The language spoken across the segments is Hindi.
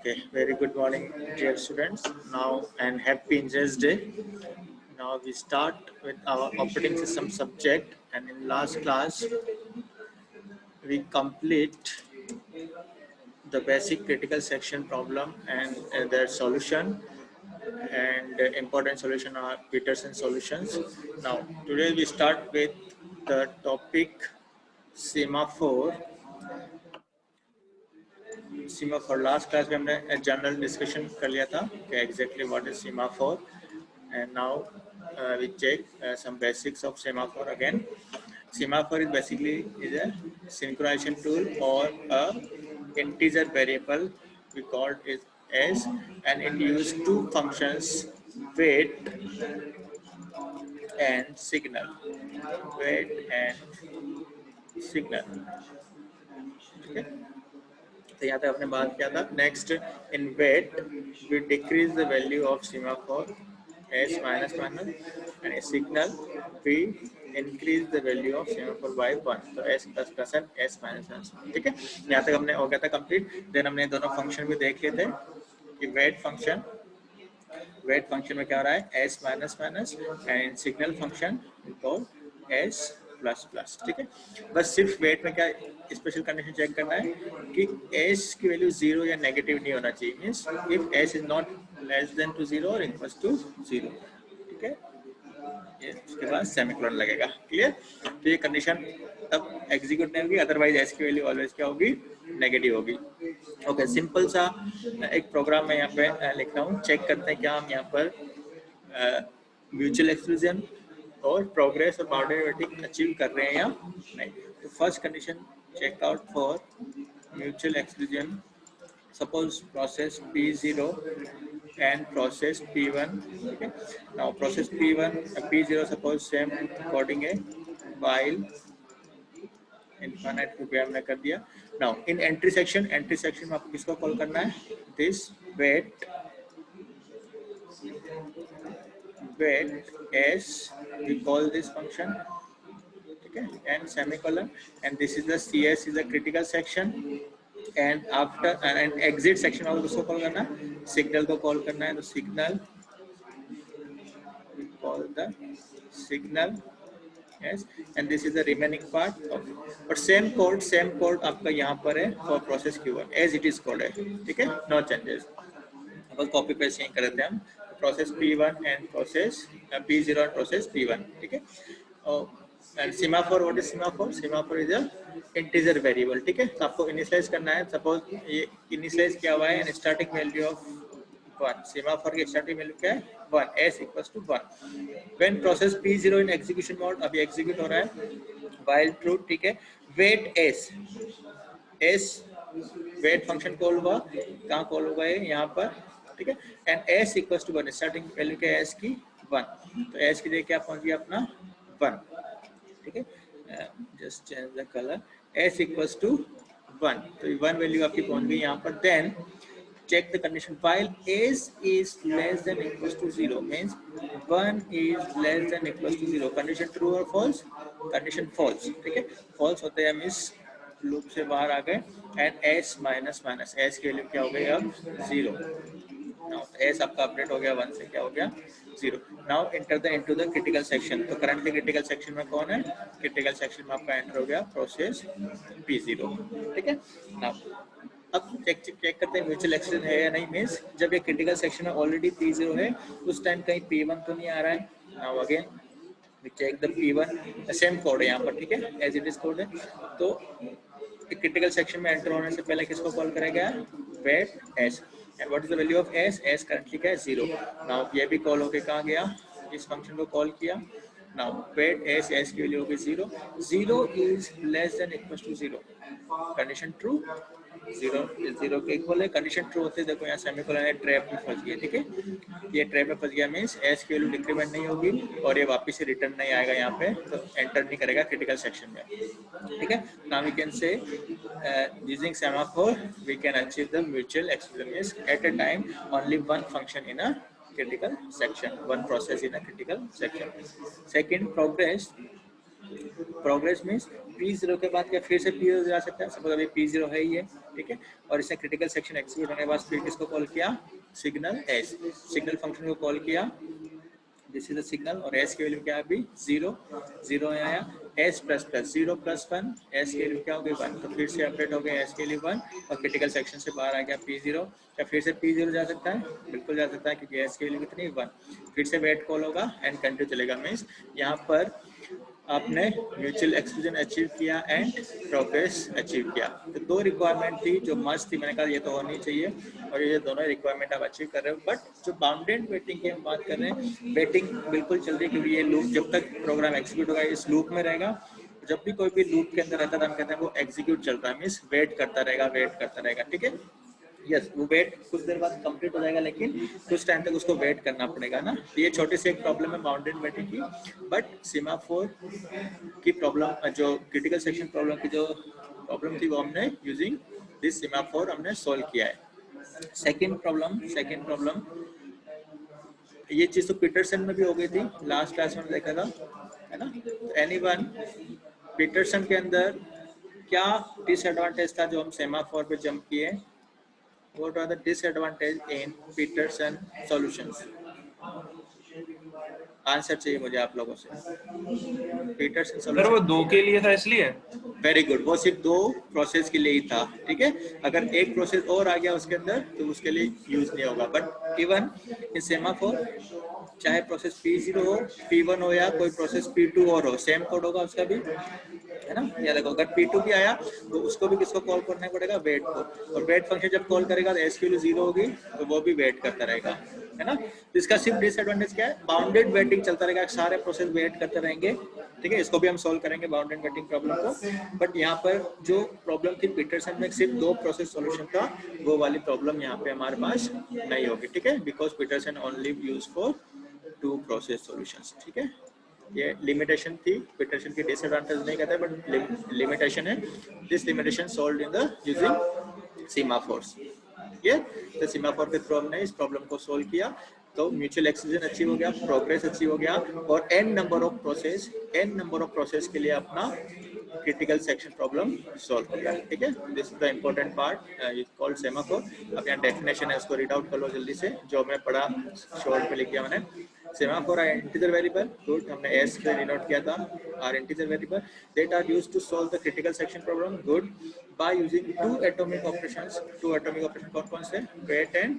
Okay, very good morning, dear students. Now and happy Engineers Day. Now we start with our operating system subject, and in last class we complete the basic critical section problem and their solution, and important solution are Peterson solutions. Now today we start with the topic semaphore. Semaphore last class में हमने जनरल डिस्कशन कर लिया था कि exactly what is semaphore, and now we check some basics of semaphore again. Semaphore is basically a synchronization tool or a integer variable. We call it as, and it uses two functions, wait and signal. Wait and signal. Okay. तो यहाँ तक आपने बात किया था. Next, in wait, we decrease the value of semaphore s minus minus, and in signal we increase the value of semaphore by 1. तो s plus plus and s minus minus. ठीक है. यहाँ तक हमने हो गया था complete. Then हमने दोनों function भी देख लिए थे कि wait function में क्या हो रहा है s minus minus, and signal function we call s plus plus. ठीक है. बस सिर्फ वेट में क्या स्पेशल कंडीशन चेक करना है कि s की वैल्यू 0 या नेगेटिव नहीं होना चाहिए. Means if s is not less than to 0 और इक्वल्स टू 0. ठीक है. ये उसके बाद सेमीकोलन लगेगा. क्लियर. तो ये कंडीशन तब एग्जीक्यूट नहीं होगी, अदरवाइज s की वैल्यू ऑलवेज क्या होगी, नेगेटिव होगी. ओके, सिंपल सा एक प्रोग्राम मैं यहाँ पे लिख रहा हूँ. चेक करते हैं क्या हम यहाँ पर म्यूचुअल एक्सक्लूजन और प्रोग्रेस और बाउंड्री डेरिवेटिव अचीव कर रहे हैं या नहीं. तो first condition check out for mutual exclusion. Suppose process P0 and process P1. Okay. Now process P1 P0 suppose same according a while infinite to हमने कर दिया. Now in entry section में आपको किसको कॉल करना है, this wait s, we call this function. Okay, and semicolon, and this is the CS is the critical section, and after and exit section आपको किसको कॉल करना है, सिग्नल को कॉल करना है. तो signal we call the signal. Yes, and this is the remaining part of, but same code आपका यहाँ पर है for process Q1 as it is code है. ठीक है, no changes. अब कॉपी पेस्ट यहीं कर देते हैं हम. Process P1 and process P0 and process P1. ठीक है. and semaphore, what is semaphore? Semaphore is a integer variable. ठीक है. तो आपको इनिशियलाइज करना है. सपोज ये इनिशियलाइज किया हुआ है and starting value of 1. Semaphore की स्टार्टिंग वैल्यू क्या है, 1. s equals to 1. when process P0 in execution mode, अभी एग्जीक्यूट हो रहा है while true. ठीक है. wait s wait function call हुआ, कहाँ कॉल होगा ये, यहाँ पर. ठीक है. And s equals to 1, starting value क्या है s की 1. तो s की जगह क्या पहुंच गया अपना 1. ठीक है. Just change the colour. s equals to 1, तो 1 वैल्यू आपकी पहुंच गई यहाँ पर. Then check the condition while s is less than equals to 0, means 1 is less than equals to 0. Condition true और फॉल्स, कंडीशन फॉल्स. ठीक है. फॉल्स होते हैं मींस लूप से बाहर आ गए. And s minus minus, s की वैल्यू क्या हो गई अब 0. नाउ s आपका अपडेट हो गया 1 से क्या हो गया 0. Now enter the into the critical section. तो करंटली क्रिटिकल सेक्शन में कौन है, क्रिटिकल सेक्शन में आपका एंटर हो गया प्रोसेस P0. ठीक है. नाउ अब चेक करते हैं म्यूचुअल एक्सक्लूजन है या नहीं. मींस जब ये क्रिटिकल सेक्शन में ऑलरेडी P0 है, उस टाइम कहीं P1 तो नहीं आ रहा है. Now again we check the P1, same code है यहाँ पर. ठीक है, एज इट इज कोड है. तो क्रिटिकल सेक्शन में एंटर होने से पहले किसको कॉल करेगा, wait s. And what is the value of s currently क्या है 0. नाउ ये भी कॉल होके कहाँ गया, इस फंक्शन को कॉल किया. नाउ वेट s की वैल्यू होगी 0. 0 is less than equal to 0. Condition true, 0 के इक्वल है. कंडीशन ट्रू होते हैं. देखो यहाँ सेमीकोलन है, ट्रैप में फंस गया. ठीक है. ये ट्रैप में फंस गया मींस s की वैल्यू डिक्रीमेंट नहीं होगी और ये वापस से रिटर्न नहीं आएगा यहाँ पे, तो एंटर नहीं करेगा क्रिटिकल सेक्शन में. ठीक है. Now we can say using semaphore we can achieve the mutual exclusion. Means at a time only one function in a critical section, one process in a critical section. Second, progress means P0 के बाद क्या फिर से P0 जा सकता है, सपोज अभी P0 है ही है, ठीक है, और इसने क्रिटिकल सेक्शन एग्जीक्यूट होने के बाद फिर किसको कॉल किया, सिग्नल एस, सिग्नल फंक्शन को कॉल किया, दिस इज द सिग्नल, और एस की वैल्यू क्या है अभी 0, 0 आया, S plus plus 0 plus 1, S की वैल्यू क्या हो गई 1, तो फिर से अपडेट हो गया एस की वैल्यू 1 और क्रिटिकल सेक्शन से बाहर आ गया P0। क्या फिर से P0 जा सकता है, बिल्कुल जा सकता है, क्योंकि एस की वैल्यू कितनी 1, फिर से वेट कॉल होगा एंड कंटिन्यू चलेगा। मीन्स यहाँ पर आपने म्यूचुअल एक्सक्लूजन अचीव किया एंड प्रोग्रेस अचीव किया। तो दो रिक्वायरमेंट थी जो मस्ट थी, मैंने कहा ये तो होनी चाहिए, और ये दोनों रिक्वायरमेंट आप अचीव कर रहे हो। बट जो बाउंडेड वेटिंग की हम बात कर रहे हैं, वेटिंग बिल्कुल चल रही है, क्योंकि ये लूप जब तक प्रोग्राम एग्जीक्यूट होगा इस लूप में रहेगा। जब भी कोई भी लूप के अंदर रहता है हम कहते हैं वो एग्जीक्यूट चल रहा है, मीन्स वेट करता रहेगा, ठीक है। यस, वो वेट कुछ देर बाद कंप्लीट हो जाएगा, लेकिन कुछ टाइम तक उसको वेट करना पड़ेगा ना। तो ये छोटी सी एक प्रॉब्लम है बाउंडेड वेटिंग की, बट सेमाफोर की प्रॉब्लम, जो क्रिटिकल सेक्शन प्रॉब्लम की जो प्रॉब्लम थी वो हमने यूजिंग दिस सेमाफोर हमने सॉल्व किया है। सेकंड प्रॉब्लम ये चीज तो पीटरसन में भी हो गई थी, लास्ट क्लास में देखा था, है ना। एनीवन पीटरसन के अंदर क्या डिसएडवांटेज था जो हम सेमाफोर पे जंप किए? What are the disadvantage in Peterson solutions? Answer चाहिए मुझे आप लोगों से। पीटरसन सर वो सॉल्यूशन 2 के लिए था इसलिए। वेरी गुड, वो सिर्फ 2 प्रोसेस के लिए ही था, ठीक है। अगर एक प्रोसेस और आ गया उसके अंदर तो उसके लिए यूज नहीं होगा। बट इवन इन सेमाफोर चाहे प्रोसेस P0 हो, P1 हो या कोई प्रोसेस P2 और हो, सेम कोड होगा उसका भी, है ना। या देखो अगर P2 भी आया तो उसको भी किसको कॉल करना पड़ेगा, वेट को, और वेट फंक्शन जब कॉल करेगा तो एस की वैल्यू 0 होगी तो वो भी वेट करता रहेगा, है ना। तो इसका सिर्फ डिसएडवांटेज क्या है, बाउंडेड वेटिंग चलता रहेगा, सारे प्रोसेस वेट करते रहेंगे, ठीक है। इसको भी हम सॉल्व करेंगे बाउंडेड वेटिंग प्रॉब्लम को। बट यहाँ पर जो प्रॉब्लम थी पीटरसन में सिर्फ 2 प्रोसेस सॉल्यूशन था, वो वाली प्रॉब्लम यहाँ पे हमारे पास नहीं होगी, ठीक है, because Peterson only use for 2 process solutions, ठीक है। ये लिमिटेशन थी, पीटरसन की डिसएडवांटेज नहीं कहते बट लिमिटेशन है। This limitation solved in the using semaphores. ये तो सीमाफोर के थ्रू हमने इस प्रॉब्लम को सोल्व किया, तो म्यूचुअल एक्सक्लूजन अचीव हो गया, प्रोग्रेस अचीव हो गया, और n नंबर ऑफ प्रोसेस के लिए अपना क्रिटिकल सेक्शन प्रॉब्लम सॉल्व हो गया, ठीक है। This is the important part is called semaphore. अब यहाँ डेफिनेशन है, उसको रीड आउट कर लो जल्दी से, जो मैं पढ़ा शॉर्ट पे लिख दिया मैंने। Semaphore are integer variable, good, हमने s से डिनोट किया था, are integer variable that are used to solve the critical section problem, good, by using two atomic operations कौन कौन से, wait and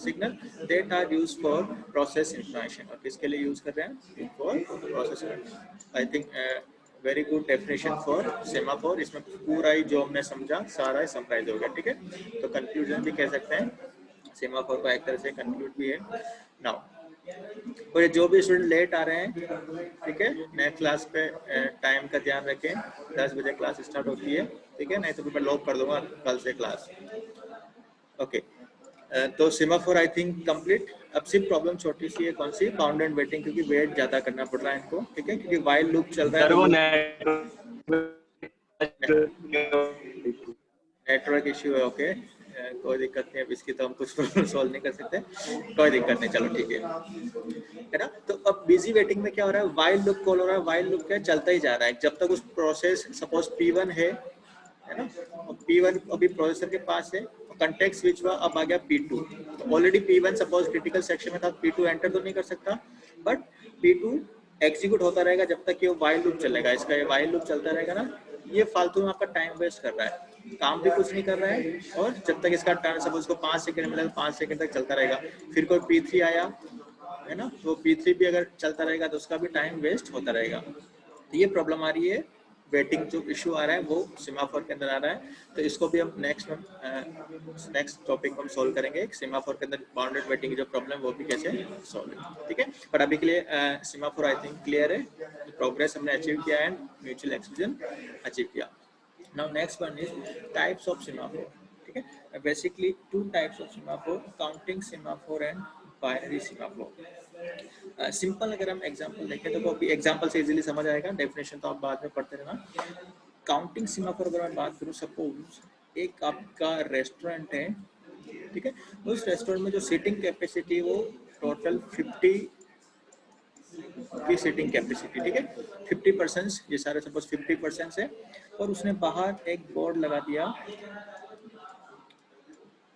signal that are used for process information। और किसके लिए यूज कर रहे हैं, for process। I think very good definition for semaphore. इसमें पूरा ही जो हमने समझा सारा ही समराइज हो गया, ठीक है। तो कंक्लूजन भी कह सकते हैं, सेमाफोर को एक तरह से कंक्लूड भी है नाउ। और जो भी स्टूडेंट लेट आ रहे हैं, ठीक है, नेक्स्ट क्लास पे टाइम का ध्यान रखें, 10 बजे क्लास स्टार्ट होती है, ठीक है, नहीं तो फिर मैं लॉक कर दूंगा कल से क्लास, ओके। तो सेमाफोर आई थिंक कंप्लीट। अब सिर्फ प्रॉब्लम छोटी सी है, कौन सी, बाउंडेड वेटिंग, क्योंकि वेट ज्यादा करना पड़ रहा है इनको, ठीक है, क्योंकि वाइल लूप चल रहा है सर तो वो नेटवर्क इश्यू है, ओके। कोई दिक्कत नहीं, अब इसकी तो हम कुछ प्रॉब्लम सॉल्व नहीं कर सकते, कोई दिक्कत नहीं, चलो ठीक है ना। तो अब बिजी वेटिंग में क्या हो रहा है, वाइल लूप कॉल हो रहा है, वाइल लूप क्या चलता ही जा रहा है जब तक उस प्रोसेस, सपोज P1 है ना, और P1 अभी प्रोसेसर के पास है, कंटेक्स्ट स्विच हुआ, अब आ गया P2, तो already P1 suppose critical section में था, P2 एंटर तो नहीं कर सकता, बट P2 एग्जीक्यूट होता रहेगा जब तक कि वो वाइल लूप चलेगा, इसका ये वाइल लूप चलता रहेगा ना। ये फालतू में आपका टाइम वेस्ट कर रहा है, काम भी कुछ नहीं कर रहा है, और जब तक इसका टाइम, सपोज को 5 सेकंड मिला तो 5 सेकंड तक चलता रहेगा। फिर कोई P3 आया, है ना, तो P3 भी अगर चलता रहेगा तो उसका भी टाइम वेस्ट होता रहेगा। तो ये प्रॉब्लम आ रही है, वेटिंग जो इशू आ रहा है वो सेमाफोर के अंदर आ रहा है। तो इसको भी हम नेक्स्ट टॉपिक हम सॉल्व करेंगे, सेमाफोर के अंदर बाउंडेड वेटिंग की जो प्रॉब्लम वो भी कैसे सॉल्व है, ठीक है। बट अभी के लिए सेमाफोर आई थिंक क्लियर है, प्रोग्रेस हमने अचीव किया एंड म्यूचुअल एक्सक्लूजन अचीव किया। Now next one is types of semaphore, ठीक है। Basically 2 types of semaphore, counting semaphore and binary semaphore. Simple अगर हम एग्जांपल देखें तो वो भी एग्जांपल से इजीली समझ आएगा, डेफिनेशन तो आप बाद में पढ़ते रहना। काउंटिंग सेमाफोर अगर मैं बात करूं, सपोज एक आपका रेस्टोरेंट है, ठीक है, उस रेस्टोरेंट में जो सीटिंग कैपेसिटी वो टोटल 50 की सीटिंग कैपेसिटी, ठीक है। 50%, ये सारे सपोज 50% है, और उसने बाहर एक बोर्ड लगा दिया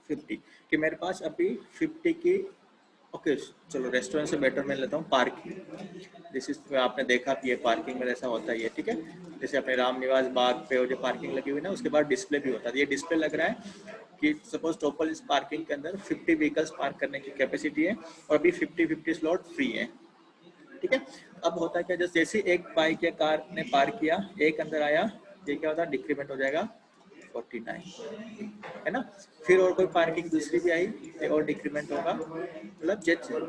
50 कि मेरे पास अभी 50 की, ओके चलो रेस्टोरेंट से बेटर मैं लेता हूँ पार्किंग। दिस इज, आपने देखा कि ये पार्किंग में ऐसा होता ही है, ठीक है। जैसे अपने राम निवास बाग पे जो पार्किंग लगी हुई ना, उसके बाद डिस्प्ले भी होता है। ये डिस्प्ले लग रहा है कि सपोज टोपल इस पार्किंग के अंदर 50 व्हीकल्स पार्क करने की कैपेसिटी है और अभी 50-50 स्लॉट फ्री है, ठीक है। अब होता है क्या, जैसे एक बाइक या कार ने पार्क किया, एक अंदर आया, ये क्या होता है, डिक्रीमेंट हो जाएगा 49, है ना। फिर और कोई पार्किंग दूसरी भी आई तो और डिक्रीमेंट होगा। मतलब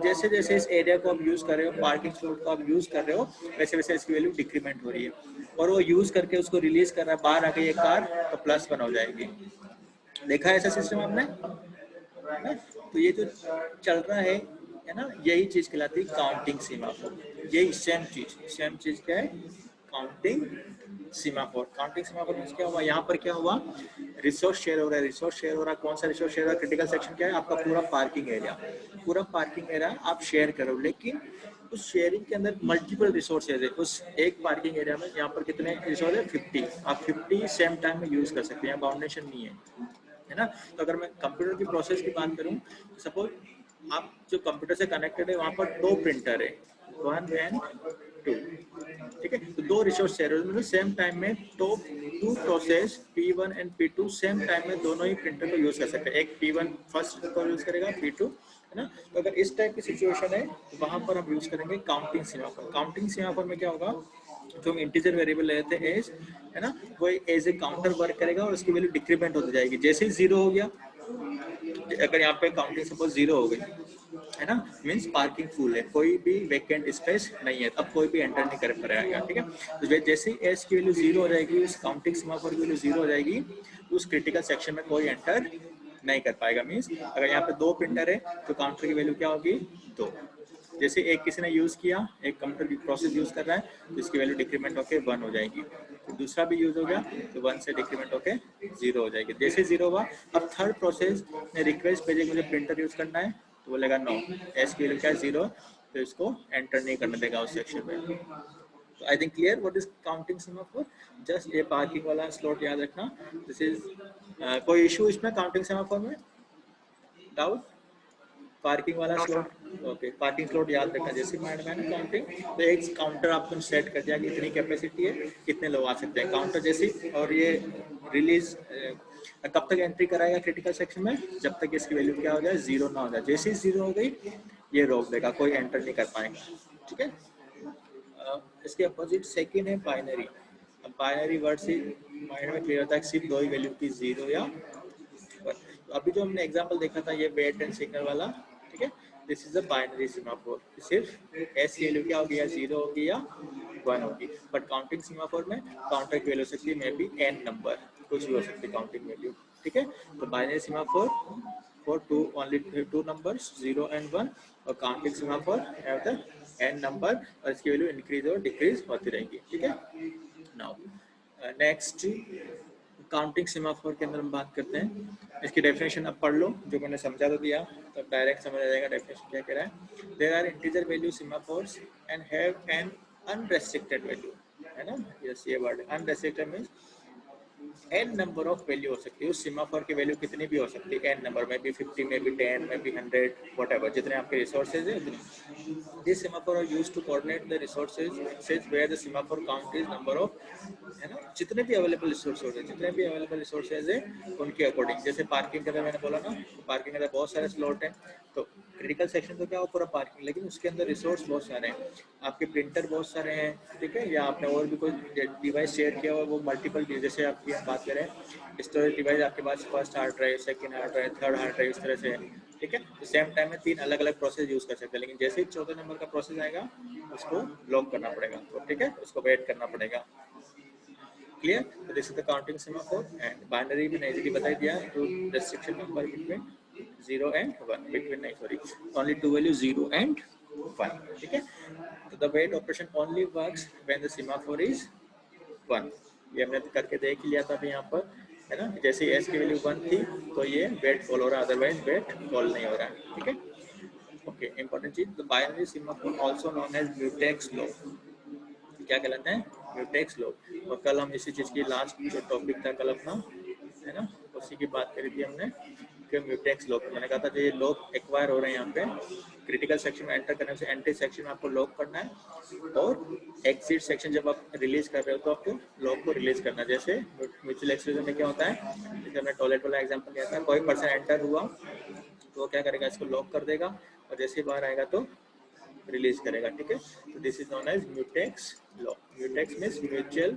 जैसे जैसे इस एरिया को आप यूज कर रहे हो, पार्किंग स्लॉट को आप यूज कर रहे हो, वैसे वैसे इसकी वैल्यू डिक्रीमेंट हो रही है। और वो यूज करके उसको रिलीज कर रहा है, बाहर आ गई ये कार तो प्लस 1 हो जाएगी। देखा है ऐसा सिस्टम आपने, है ना? तो ये जो चल रहा है ना, यही चीज कहलाती है काउंटिंग सीमाफोर। यही सेम चीज क्या है, काउंटिंग सीमाफोर। काउंटिंग सीमाफोर में क्या हुआ, यहाँ पर क्या हुआ, रिसोर्स शेयर हो रहा है। रिसोर्स शेयर हो रहा है, कौन सा रिसोर्स शेयर हो रहा है, क्रिटिकल सेक्शन क्या है आपका, पूरा पार्किंग एरिया। पूरा पार्किंग एरिया आप शेयर करो, लेकिन उस शेयरिंग के अंदर मल्टीपल रिसोर्सेज है। उस एक पार्किंग एरिया में यहाँ पर कितने रिसोर्स है, 50। आप 50 सेम टाइम में यूज कर सकते हैं, यहाँ बाउंडेशन नहीं है ना। तो अगर मैं कंप्यूटर की प्रोसेस की बात करूं, तो सपोज आप जो कंप्यूटर से कनेक्टेड है, वहां पर 2 प्रिंटर है, 1 एंड 2, ठीक है। तो 2 रिसोर्स शेयर है, मतलब सेम टाइम में तो 2 process P1 and P2 same time में दोनों ही प्रिंटर को यूज कर सकते हैं। एक P1 फर्स्ट को यूज करेगा, P2, है ना। तो अगर इस टाइप की सिचुएशन है, तो वहां पर हम यूज करेंगे काउंटिंग सीमाफोर। काउंटिंग सीमाफोर में क्या होगा, जो हम इंटीजर वेरिएबल लेते हैं एज, है ना, वो एज ए काउंटर वर्क करेगा और उसकी वैल्यू डिक्रीमेंट होती जाएगी। जैसे ही 0 हो गया, अगर यहाँ पे काउंटिंग सपोज 0 हो गई, है ना, मींस पार्किंग फुल है, कोई भी वैकेंट स्पेस नहीं है, अब कोई भी एंटर नहीं कर पाएगा, ठीक है। तो जैसे ही एज की वैल्यू 0 हो जाएगी, उस काउंटिंग सीमाफोर की वैल्यू 0 हो जाएगी, तो उस क्रिटिकल सेक्शन में कोई एंटर नहीं कर पाएगा। मींस अगर यहाँ पे 2 प्रिंटर है, तो काउंटर की वैल्यू क्या होगी, 2। जैसे एक किसी ने यूज किया, एक कंप्यूटर की प्रोसेस यूज कर रहा है, तो इसकी वैल्यू डिक्रीमेंट होकर 1 हो जाएगी। तो दूसरा भी यूज हो गया, तो 1 से डिक्रीमेंट होकर 0 हो जाएगी। जैसे 0 हुआ, अब थर्ड प्रोसेस ने रिक्वेस्ट भेजी मुझे प्रिंटर यूज करना है, तो बोलेगा नो, एस की वैल्यू क्या है, 0, तो इसको एंटर नहीं करने देगा उस सेक्शन में। तो I think clear what is counting semaphore. Just ये पार्किंग वाला स्लॉट याद रखना। दिस इज कोई इशू इसमें काउंटिंग सेमाफोर में, डाउट, पार्किंग वाला स्लॉट, ओके। पार्किंग स्लॉट याद रखना, जैसे माइंड में ना काउंटिंग, तो एक काउंटर आपको सेट कर दिया कि इतनी कैपेसिटी है, कितने लोग आ सकते हैं, काउंटर जैसी। और ये रिलीज कब तक एंट्री कराएगा क्रिटिकल सेक्शन में, जब तक इसकी वैल्यू क्या हो जाए, 0 ना हो जाए। जैसे ही 0 हो गई, ये रोक देगा, कोई एंटर नहीं कर पाएगा, ठीक है। इसके अपोजिट सेकंड है बाइनरी। अब बाइनरी वर्ड से माइंड में क्लियर होता है, सिर्फ 2 ही वैल्यू की, 0 या 1। तो अभी जो हमने एग्जांपल देखा था, ये वेट एंड सिग्नल वाला, ठीक है। This is a binary semaphore, सिर्फ एस की वैल्यू क्या होगी, या 0 होगी या 1 होगी। बट काउंटिंग सीमाफोर में काउंटर की वैल्यू हो सकती है मे बी n नंबर, कुछ भी हो सकती है काउंटिंग वैल्यू, ठीक है। तो binary semaphore for only two numbers 0 and 1, और counting semaphore have the n number, और इसकी वैल्यू इंक्रीज और डिक्रीज होती रहेगी, ठीक है। नाउ नेक्स्ट काउंटिंग सीमाफोर के अंदर हम बात करते हैं। इसकी डेफिनेशन अब पढ़ लो, जो मैंने समझा तो दिया, तो डायरेक्ट समझ आ जाएगा डेफिनेशन क्या कह रहा है। There are integer value semaphores and have an unrestricted value, है ना। यस, ये word unrestricted means n number of value हो सकती है। उस सीमाफोर की वैल्यू कितनी भी हो सकती है, n नंबर में भी, 50 में भी, 10 में भी, 100, व्हाटएवर, जितने आपके रिसोर्सेज है उतने। This semaphore are used to coordinate the resources where the semaphore count is number of, है ना, जितने भी अवेलेबल रिसोर्सेज है, जितने भी अवेलेबल रिसोर्सेज है उनके अकॉर्डिंग। जैसे पार्किंग के अंदर मैंने बोला ना, पार्किंग के अंदर बहुत सारे स्लॉट हैं, तो क्रिटिकल सेक्शन तो क्या हो, पूरा पार्किंग, लेकिन उसके अंदर रिसोर्स बहुत सारे हैं, आपके प्रिंटर बहुत सारे हैं, ठीक है। या आपने और भी कोई डिवाइस शेयर किया हुआ, वो मल्टीपल, जैसे आपकी हम बात करें स्टोरेज डिवाइस, आपके पास first hard drive, second hard drive, third hard drive, इस तरह से है, ठीक है। तो सेम टाइम में 3 अलग अलग प्रोसेस यूज कर सकते हैं, लेकिन जैसे ही चौथे नंबर का प्रोसेस आएगा, उसको लॉक करना पड़ेगा, तो ठीक है, उसको वेट करना पड़ेगा। क्लियर। तो this is the counting semaphore. And binary भी इजीली बता दिया, two restriction number between 0 and 1, between नहीं sorry, only two value 0 and 1, ठीक है। तो the wait operation only works when the semaphore is 1। ये हमने करके देख लिया था अभी यहाँ पर, है ना। जैसे एस की वैल्यू 1 थी, तो ये वेट कॉल हो रहा है, अदरवाइज वेट कॉल नहीं हो रहा है, ठीक है। ओके, इंपॉर्टेंट चीज, the binary semaphore also known as mutex lock. क्या कहलाते हैं? Mutex lock. और कल हम इसी चीज की लास्ट जो टॉपिक था कल अपना, है ना, उसी की बात करी थी हमने कि म्यूटेक्स लॉक। मैंने कहा था जो ये लॉक एक्वायर हो रहे हैं यहाँ पे क्रिटिकल सेक्शन में एंटर करने से एंटी सेक्शन में आपको लॉक करना है, और एग्जिट सेक्शन जब आप रिलीज कर रहे हो तो आपको लॉक को रिलीज करना है। जैसे म्यूचुअल एक्सक्लूजन में क्या होता है, जैसे हमने टॉयलेट वाला एग्जांपल लिया था, कोई पर्सन एंटर हुआ तो वो क्या करेगा, इसको लॉक कर देगा और जैसे ही बाहर आएगा तो रिलीज करेगा, ठीक है। तो this is known as mutex lock. Mutex means mutual,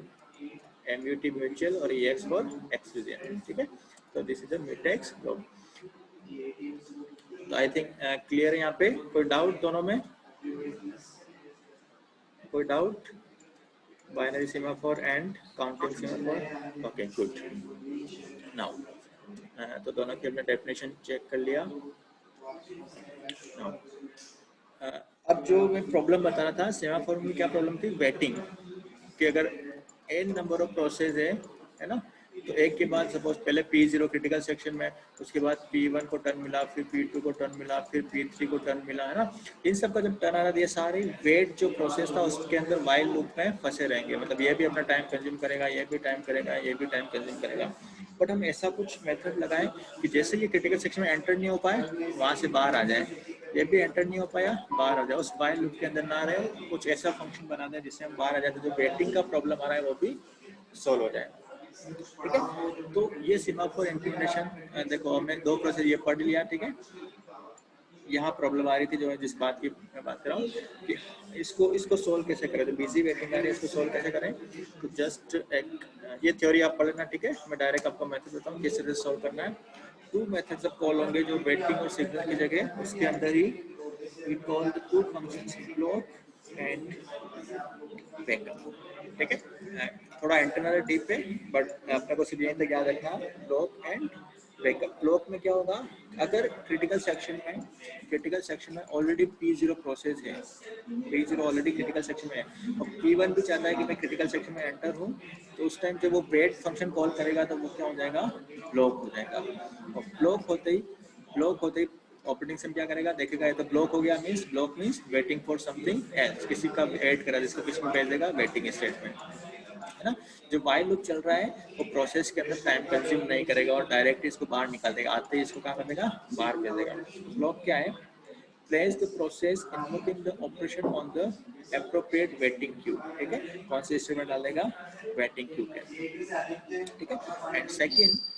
MUT mutual और EX फॉर एक्सक्लूजन, ठीक है। तो this is a mutex lock. तो आई थिंक क्लियर है यहाँ पे, कोई डाउट दोनों में? कोई doubt? Binary semaphore and counting semaphore, okay good. Now तो दोनों की हमने डेफिनेशन चेक कर लिया। नाउ अब जो मैं प्रॉब्लम बता रहा था सेमाफोर में, क्या प्रॉब्लम थी? वेटिंग कि अगर n नंबर ऑफ प्रोसेस है ना, तो एक के बाद सपोज पहले P0 क्रिटिकल सेक्शन में, उसके बाद P1 को टर्न मिला, फिर P2 को टर्न मिला, फिर P3 को टर्न मिला, है ना। इन सब का जब टर्न आ रहा था, ये सारे वेट जो प्रोसेस था उसके अंदर वाइल लूप में फंसे रहेंगे। मतलब ये भी अपना टाइम कंज्यूम करेगा, ये भी टाइम करेगा, ये भी टाइम कंज्यूम करेगा। बट हम ऐसा कुछ मेथड लगाएं कि जैसे ये क्रिटिकल सेक्शन में एंटर नहीं हो पाए, वहाँ से बाहर आ जाए, ये भी एंटर नहीं हो पाया, बाहर आ जाए, उस वाइल लूप के अंदर ना रहे, कुछ ऐसा फंक्शन बना दें जिससे हम बाहर आ जाए, तो जो वेटिंग का प्रॉब्लम आ रहा है वो भी सॉल्व हो जाए, ठीक है। तो ये सेमाफोर इंप्लीमेंटेशन, देखो हमने दो प्रोसेस ये पढ़ लिया, ठीक है। यहाँ प्रॉब्लम आ रही थी जो है, जिस बात की मैं बात कर रहा हूँ कि इसको सोल्व कैसे करें, तो बिजी वेटिंग आ रही है, इसको सोल्व कैसे करें। तो जस्ट एक ये थ्योरी आप पढ़ लेना, ठीक है। मैं डायरेक्ट आपको मेथड बताता हूँ किस तरह से सोल्व करना है। टू मेथड्स ऑफ कॉल होंगे जो वेटिंग और सिग्नल की जगह, उसके अंदर ही we call the two functions block and wakeup, ठीक है। थोड़ा इंटरनल डीप है, बट अपने को सिर्फ यहीं तक याद रखना, ब्लॉक एंड वेकअप। ब्लॉक में क्या होगा, अगर क्रिटिकल सेक्शन में ऑलरेडी P0 प्रोसेस है, P0 ऑलरेडी क्रिटिकल सेक्शन में है, और P1 भी चाहता है कि मैं क्रिटिकल सेक्शन में एंटर हूँ, तो उस टाइम जब वो वेट फंक्शन कॉल करेगा तो वो क्या हो जाएगा, ब्लॉक हो जाएगा। और ब्लॉक होते ही ऑपरेटिंग सिस्टम क्या करेगा, देखेगा ये तो ब्लॉक हो गया, means block means waiting for something else, किसी का ऐड करा जिसको किसी में भेज देगा वेटिंग स्टेटमेंट, है ना। जो वाइल लूप चल रहा है वो प्रोसेस के अंदर टाइम कंज्यूम नहीं करेगा और डायरेक्ट इसको बाहर निकाल देगा, आते ही इसको क्या कर देगा, बाहर भेज देगा। ब्लॉक क्या है, place the process invoking the operation on the appropriate waiting queue, ठीक है। कौन से स्टेटमेंट डालेगा, वेटिंग क्यू के, ठीक है। एंड सेकंड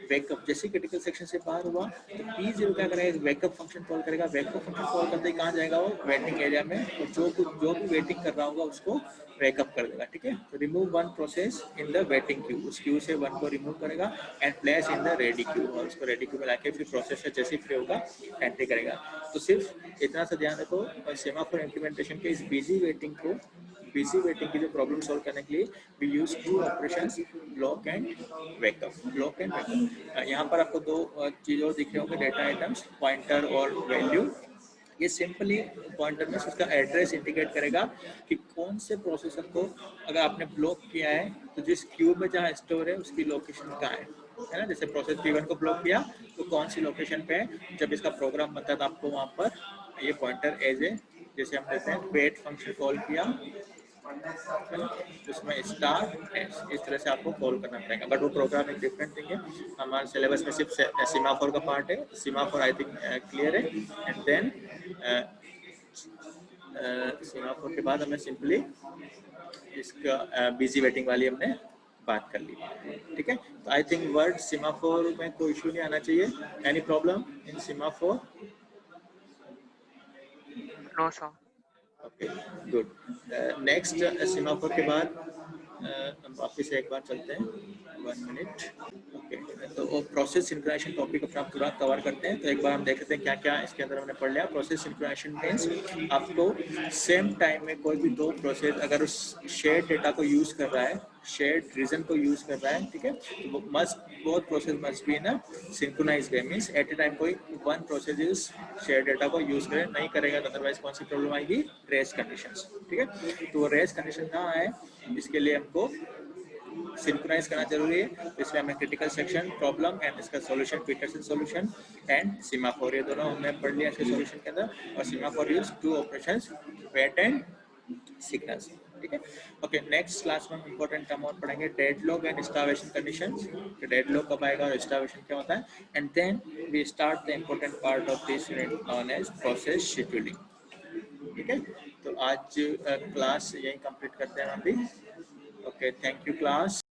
वेकअप, जैसे क्रिटिकल सेक्शन से बाहर हुआ तो P0 क्या करेगा, वेकअप फंक्शन कॉल करेगा। वेकअप फंक्शन कॉल करते ही कहाँ जाएगा, वो वेटिंग एरिया में, और जो भी वेटिंग कर रहा होगा उसको वेकअप कर देगा, ठीक है। तो remove one process in the waiting queue, उस क्यू से वन को रिमूव करेगा and place in the ready queue, और उसको रेडी क्यू में लाके फिर प्रोसेस से जैसे फ्री होगा एंट्री करेगा। तो सिर्फ इतना सा ध्यान रखो, सेमाफोर इम्प्लीमेंटेशन के इस बिजी वेटिंग की जो प्रॉब्लम सॉल्व करने के लिए we use two operations, block and wakeup. यहाँ पर आपको दो चीज़ और दिख रहे होंगे, डेटा आइटम्स, पॉइंटर और वैल्यू। ये सिंपली पॉइंटर में उसका एड्रेस इंडिकेट करेगा कि कौन से प्रोसेसर को अगर आपने ब्लॉक किया है तो जिस क्यू में जहाँ स्टोर है उसकी लोकेशन कहाँ है ना। जैसे प्रोसेस P1 को ब्लॉक किया तो कौन सी लोकेशन पे है, जब इसका प्रोग्राम बनता है तो आपको वहाँ पर ये पॉइंटर एज ए, जैसे हम देते हैं वेट फंक्शन कॉल किया है ना, उसमें स्टार इस तरह से आपको कॉल करना पड़ेगा। बट वो प्रोग्राम एक डिफरेंट थिंग है, हमारे सिलेबस में सिर्फ सीमाफोर का पार्ट है। सीमाफोर आई थिंक क्लियर है। एंड देन सीमाफोर के बाद हमें सिंपली इसका बिजी वेटिंग वाली हमने बात कर ली, ठीक है। तो आई थिंक वर्ड सीमाफोर में कोई इशू नहीं आना चाहिए। Any problem in semaphore? No sir. Okay good. Next semaphore के बाद हम वापस एक बार चलते हैं, 1 मिनट। ओके, तो वो प्रोसेस सिंक्रोनाइजेशन टॉपिक अपना पूरा कवर करते हैं। तो एक बार हम देख लेते हैं क्या क्या इसके अंदर हमने पढ़ लिया। प्रोसेस सिंक्रोनाइजेशन मींस आपको सेम टाइम में कोई भी दो प्रोसेस अगर उस शेयर्ड डेटा को यूज कर रहा है, शेयर्ड रीजन को यूज कर रहा है, ठीक है, तो वो both process must be in a synchronised way, means at a time कोई वन प्रोसेस इस शेयर डेटा को यूज करे, नहीं करेगा तो अदरवाइज कौन सी प्रॉब्लम आएगी, रेस कंडीशंस, ठीक है। तो रेस कंडीशन ना आए इसके लिए हमको सिंक्रोनाइज करना जरूरी है। तो इसमें हमें क्रिटिकल सेक्शन, प्रॉब्लम एंड इसका solution, Peterson solution and semaphore, ये दोनों हमने पढ़ लिया इसके सॉल्यूशन के अंदर। और semaphore use two operations, wait and signals, ठीक है। ओके, नेक्स्ट क्लास में हम इंपॉर्टेंट टर्म और पढ़ेंगे, deadlock and starvation conditions. Deadlock कब आएगा और स्टार्वेशन क्या होता है, and then we start the important part of this unit known as process scheduling, ठीक है। तो आज क्लास यही कंप्लीट करते हैं हम अभी। Okay, thank you class.